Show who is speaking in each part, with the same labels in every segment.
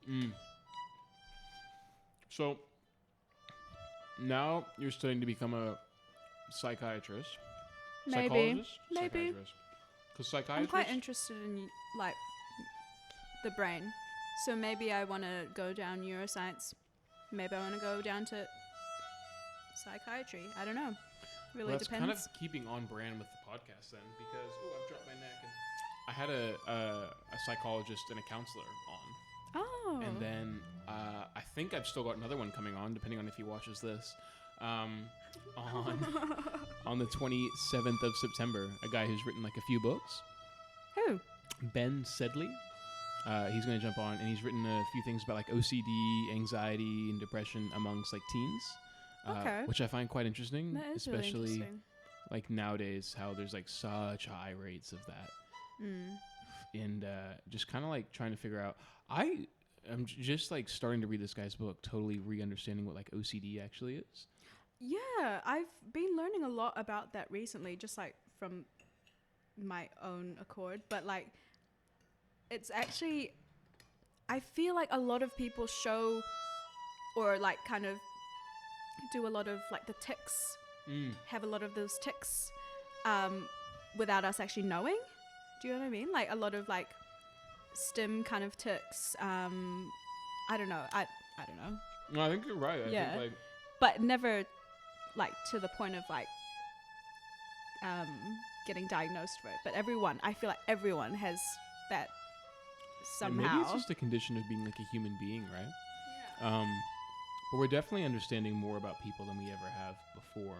Speaker 1: Mm. So now you're studying to become a psychiatrist.
Speaker 2: Maybe.
Speaker 1: Psychologist?
Speaker 2: Maybe.
Speaker 1: Psychiatrist. Because
Speaker 2: I'm
Speaker 1: psychiatrist...
Speaker 2: quite interested in like the brain, so maybe I want to go down neuroscience. Maybe I want to go down to psychiatry. I don't know. Really
Speaker 1: Well, that's
Speaker 2: depends.
Speaker 1: kind of keeping on brand with the podcast then, because I've dropped my neck. And I had a psychologist and a counselor on,
Speaker 2: Oh.
Speaker 1: and then I think I've still got another one coming on, depending on if he watches this. On the 27th of September, a guy who's written like a few books,
Speaker 2: Who?
Speaker 1: Ben Sedley. He's going to jump on, and he's written a few things about like OCD, anxiety, and depression amongst like teens.
Speaker 2: Okay.
Speaker 1: Which I find quite interesting,
Speaker 2: That is really
Speaker 1: especially
Speaker 2: interesting.
Speaker 1: like nowadays, how there's like such high rates of that, and just kind of like trying to figure out. I'm just like starting to read this guy's book, totally re-understanding what like OCD actually is.
Speaker 2: Yeah, I've been learning a lot about that recently, just like from my own accord. But like, it's actually, I feel like a lot of people show or like kind of do a lot of like the tics, have a lot of those tics without us actually knowing. Do you know what I mean? Like a lot of like stim kind of tics. I don't know. I don't know.
Speaker 1: No, I think you're right. I
Speaker 2: Yeah.
Speaker 1: think like
Speaker 2: But never like to the point of like getting diagnosed for it. But I feel like everyone has that
Speaker 1: and maybe
Speaker 2: somehow.
Speaker 1: it's just a condition of being like a human being, right? But we're definitely understanding more about people than we ever have before.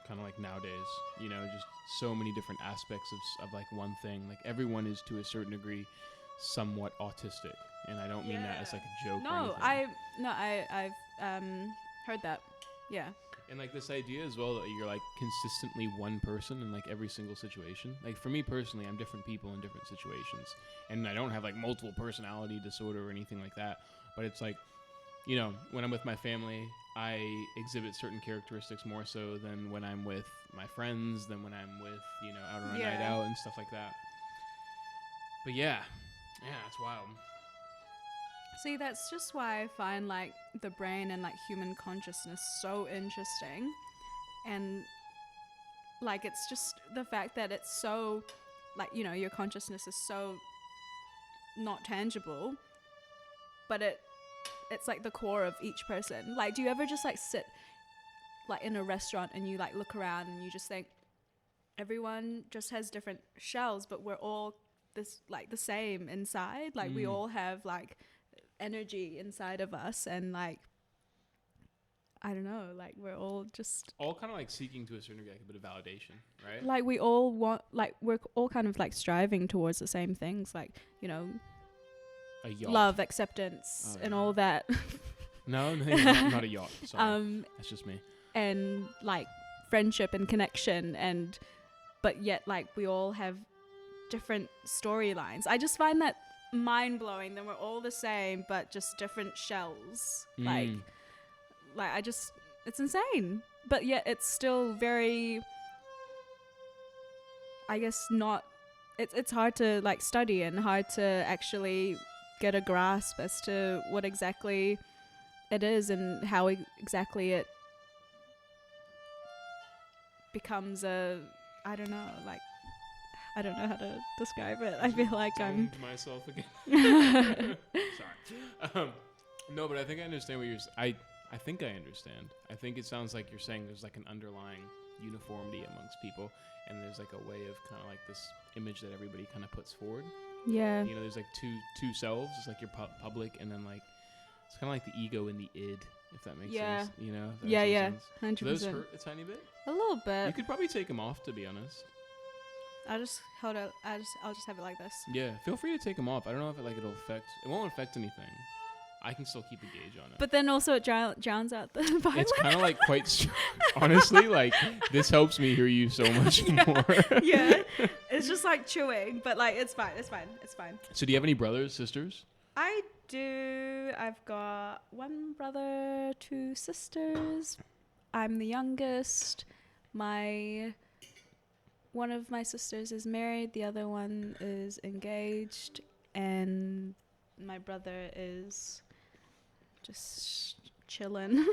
Speaker 1: Kind of like nowadays, you know, just so many different aspects of like one thing. Like everyone is to a certain degree somewhat autistic, and I don't mean that as like a joke. or anything.
Speaker 2: I've heard that. Yeah.
Speaker 1: And like this idea as well that you're like consistently one person in like every single situation. Like for me personally, I'm different people in different situations, and I don't have like multiple personality disorder or anything like that. But it's like, you know, when I'm with my family, I exhibit certain characteristics more so than when I'm with my friends, than when I'm with, you know, out on a night out and stuff like that. But yeah, it's wild.
Speaker 2: See, that's just why I find like the brain and like human consciousness so interesting. And like it's just the fact that it's so like, you know, your consciousness is so not tangible, but it's like the core of each person. Like, do you ever just like sit like in a restaurant and you like look around and you just think everyone just has different shells, but we're all this like the same inside. Like we all have like energy inside of us, and like I don't know, like we're all just
Speaker 1: all kind of like seeking to a certain degree like a bit of validation, right?
Speaker 2: like we all want, like we're all kind of like striving towards the same things, like, you know,
Speaker 1: A yacht.
Speaker 2: love, acceptance, and all that.
Speaker 1: No, not a yacht. Sorry, that's just me.
Speaker 2: And like friendship and connection, and but yet like we all have different storylines. I just find that mind-blowing that we're all the same but just different shells. Like I just, it's insane, but yet it's still very, I guess not, it's hard to like study and hard to actually get a grasp as to what exactly it is and how exactly it becomes I don't know, like I don't know how to describe it. I feel like I'm
Speaker 1: to myself again. Sorry. No, but I think I understand what you're. I think I understand. I think it sounds like you're saying there's like an underlying uniformity amongst people, and there's like a way of kind of like this image that everybody kind of puts forward.
Speaker 2: Yeah.
Speaker 1: You know, there's like two selves. It's like your public, and then like it's kind of like the ego and the id, if that makes sense. You know? If that makes some sense.
Speaker 2: 100%.
Speaker 1: Do those hurt a tiny bit?
Speaker 2: A little bit.
Speaker 1: You could probably take them off, to be honest.
Speaker 2: I'll just hold it. I'll just have it like this.
Speaker 1: Yeah, feel free to take them off. I don't know if it won't affect anything. I can still keep a gauge on it.
Speaker 2: But then also it drowns out the violin.
Speaker 1: It's kind of like honestly, like this helps me hear you so much more.
Speaker 2: Yeah, it's just like chewing, but like it's fine.
Speaker 1: So do you have any brothers, sisters?
Speaker 2: I do. I've got one brother, 2 sisters. I'm the youngest. One of my sisters is married, the other one is engaged, and my brother is just chilling.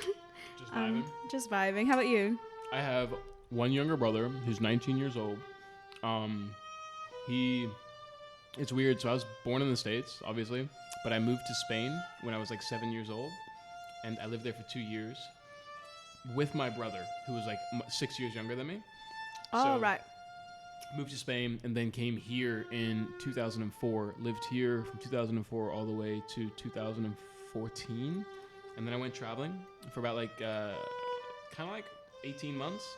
Speaker 1: Just vibing.
Speaker 2: Just vibing. How about you?
Speaker 1: I have one younger brother who's 19 years old. It's weird. So I was born in the States, obviously, but I moved to Spain when I was like 7 years old, and I lived there for 2 years with my brother, who was like 6 years younger than me.
Speaker 2: Oh,
Speaker 1: So,
Speaker 2: right.
Speaker 1: Moved to Spain and then came here in 2004. Lived here from 2004 all the way to 2014, and then I went traveling for about like kind of like 18 months,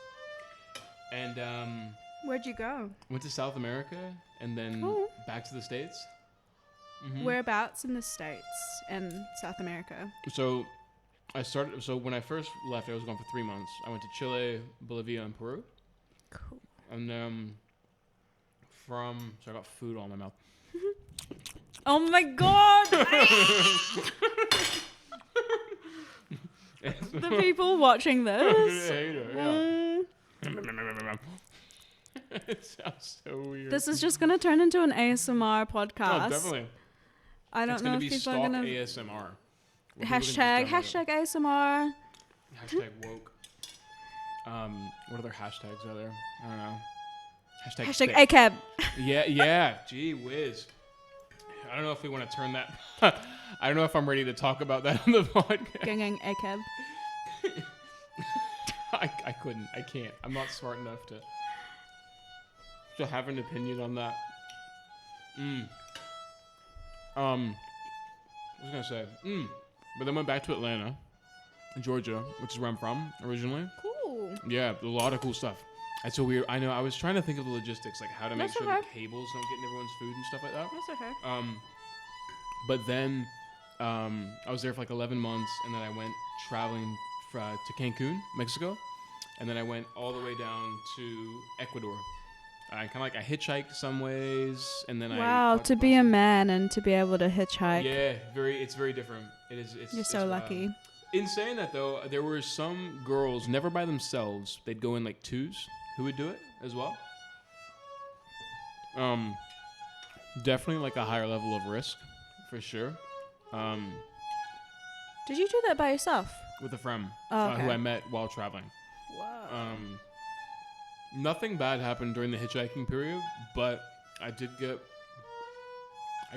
Speaker 1: and
Speaker 2: Where'd you go?
Speaker 1: went to South America and then
Speaker 2: Cool.
Speaker 1: back to the States. Mhm.
Speaker 2: Whereabouts in the States and South America?
Speaker 1: So when I first left, I was gone for 3 months. I went to Chile, Bolivia, and Peru,
Speaker 2: Cool.
Speaker 1: and so I got food all in my mouth.
Speaker 2: Oh my god! The people watching this.
Speaker 1: It sounds so weird.
Speaker 2: This is just gonna turn into an ASMR podcast.
Speaker 1: Oh, definitely.
Speaker 2: I don't
Speaker 1: It's
Speaker 2: know
Speaker 1: gonna
Speaker 2: if
Speaker 1: be
Speaker 2: people
Speaker 1: stock
Speaker 2: are gonna
Speaker 1: ASMR. Where people can just
Speaker 2: hashtag
Speaker 1: download it.
Speaker 2: ASMR.
Speaker 1: Hashtag woke. What other hashtags are there? I don't know. Hashtag
Speaker 2: Hashtag
Speaker 1: thick.
Speaker 2: ACAB.
Speaker 1: Yeah. Gee whiz. I don't know if we want to turn that. I don't know if I'm ready to talk about that on the podcast.
Speaker 2: Gang ACAB.
Speaker 1: I couldn't. I can't. I'm not smart enough to have an opinion on that. What was I gonna say? But then went back to Atlanta, Georgia, which is where I'm from originally.
Speaker 2: Cool.
Speaker 1: Yeah, a lot of cool stuff. It's so weird. I know. I was trying to think of the logistics, like how to make
Speaker 2: That's
Speaker 1: sure
Speaker 2: okay.
Speaker 1: the cables don't get in everyone's food and stuff like that.
Speaker 2: That's okay.
Speaker 1: But then I was there for like 11 months, and then I went traveling to Cancun, Mexico, and then I went all the way down to Ecuador. I kind of like I hitchhiked some ways, and then
Speaker 2: Wow, to be a man and to be able to hitchhike.
Speaker 1: yeah, it's very different. It is.
Speaker 2: You're
Speaker 1: It's
Speaker 2: so
Speaker 1: wild.
Speaker 2: lucky.
Speaker 1: In saying that though, there were some girls never by themselves. They'd go in like twos who would do it as well. Definitely like a higher level of risk, for sure.
Speaker 2: Did you do that by yourself?
Speaker 1: With a friend
Speaker 2: Oh, okay.
Speaker 1: who I met while traveling.
Speaker 2: Wow.
Speaker 1: Nothing bad happened during the hitchhiking period, but I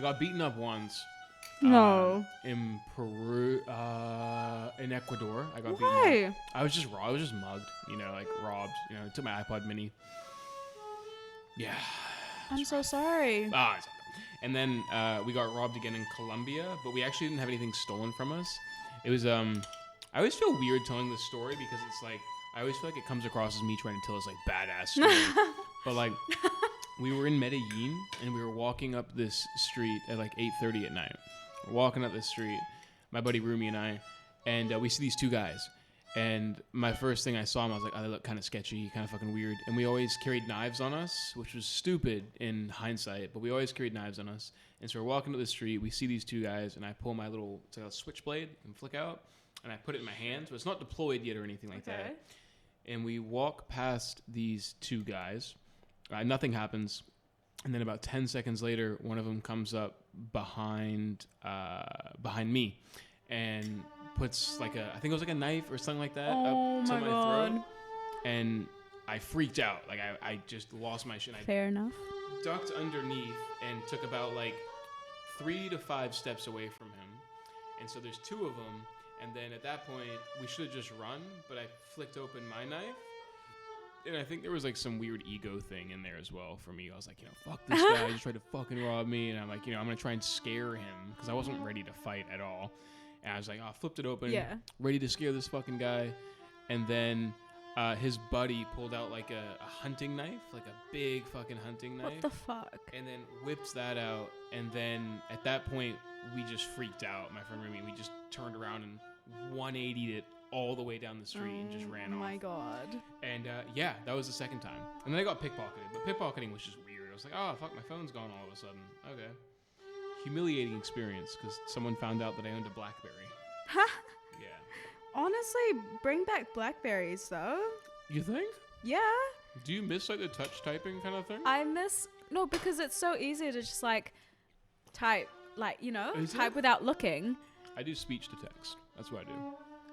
Speaker 1: got beaten up once.
Speaker 2: No.
Speaker 1: In Peru, in Ecuador, I got beaten up.
Speaker 2: Why?
Speaker 1: I was just mugged, like robbed. Took my iPod Mini. Yeah.
Speaker 2: I'm so sorry.
Speaker 1: It's okay. And then we got robbed again in Colombia, but we actually didn't have anything stolen from us. It was I always feel weird telling this story because it's like I always feel like it comes across as me trying to tell this like badass story. But like we were in Medellin and we were walking up this street at like 8:30 at night. We're walking up this street, my buddy Rumi and I, and we see these two guys. And my first thing I saw them, I was like, oh, they look kind of sketchy, kind of fucking weird. And we always carried knives on us, which was stupid in hindsight, but we always carried knives on us. And so we're walking to the street, we see these two guys, and I pull my little, it's like a switchblade and flick out, and I put it in my hand. So it's not deployed yet or anything like that. And we walk past these two guys. Nothing happens. And then about 10 seconds later, one of them comes up behind me and puts like I think it was like a knife or something like that
Speaker 2: Oh
Speaker 1: up to
Speaker 2: my
Speaker 1: my
Speaker 2: God.
Speaker 1: throat. And I freaked out. Like I just lost my shit. I
Speaker 2: Fair enough.
Speaker 1: ducked underneath and took about like 3 to 5 steps away from him. And so there's two of them. And then at that point, we should have just run, but I flicked open my knife. And I think there was like some weird ego thing in there as well for me. I was like, fuck this guy. He just tried to fucking rob me. And I'm like, I'm going to try and scare him because I wasn't ready to fight at all. And I was like, I flipped it open,
Speaker 2: Yeah.
Speaker 1: ready to scare this fucking guy. And then his buddy pulled out like a hunting knife, like a big fucking hunting knife.
Speaker 2: What the fuck?
Speaker 1: And then whips that out. And then at that point, we just freaked out, my friend Remy. We just turned around and 180'd it all the way down the street and just ran
Speaker 2: Oh
Speaker 1: off.
Speaker 2: my God.
Speaker 1: And yeah, that was the second time. And then I got pickpocketed. But pickpocketing was just weird. I was like, oh, fuck, my phone's gone all of a sudden. Okay. Humiliating experience because someone found out that I owned a BlackBerry. Yeah.
Speaker 2: Honestly, bring back Blackberries though.
Speaker 1: You think?
Speaker 2: Yeah.
Speaker 1: Do you miss like the touch typing kind of thing?
Speaker 2: I miss, no, because it's so easy to just like type like, you know,
Speaker 1: Is
Speaker 2: type
Speaker 1: it?
Speaker 2: without looking.
Speaker 1: I do speech to text. That's what I do.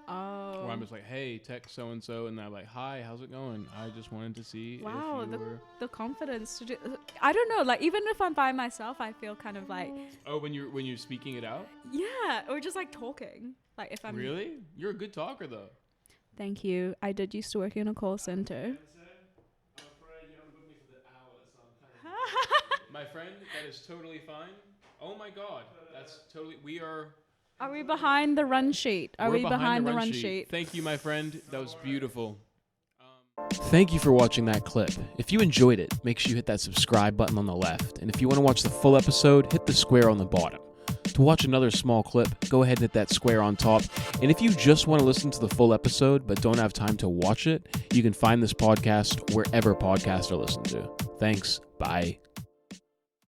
Speaker 2: Oh.
Speaker 1: Or I'm just like, hey, text so and so, and they're like, hi, how's it going? I just wanted to see
Speaker 2: Wow,
Speaker 1: if you were.
Speaker 2: the confidence to do. I don't know. Like, even if I'm by myself, I feel kind of like,
Speaker 1: Oh, when you're speaking it out.
Speaker 2: yeah, or just like talking. Like if I'm
Speaker 1: Really? You're a good talker though.
Speaker 2: Thank you. I did used to work in a call center.
Speaker 1: My friend, that is totally fine. Oh my God, that's totally. We are.
Speaker 2: Are we behind the run sheet? Are
Speaker 1: We're
Speaker 2: we behind the run sheet?
Speaker 1: Thank you, my friend. That was beautiful. Thank you for watching that clip. If you enjoyed it, make sure you hit that subscribe button on the left. And if you want to watch the full episode, hit the square on the bottom. To watch another small clip, go ahead and hit that square on top. And if you just want to listen to the full episode but don't have time to watch it, you can find this podcast wherever podcasts are listened to. Thanks. Bye.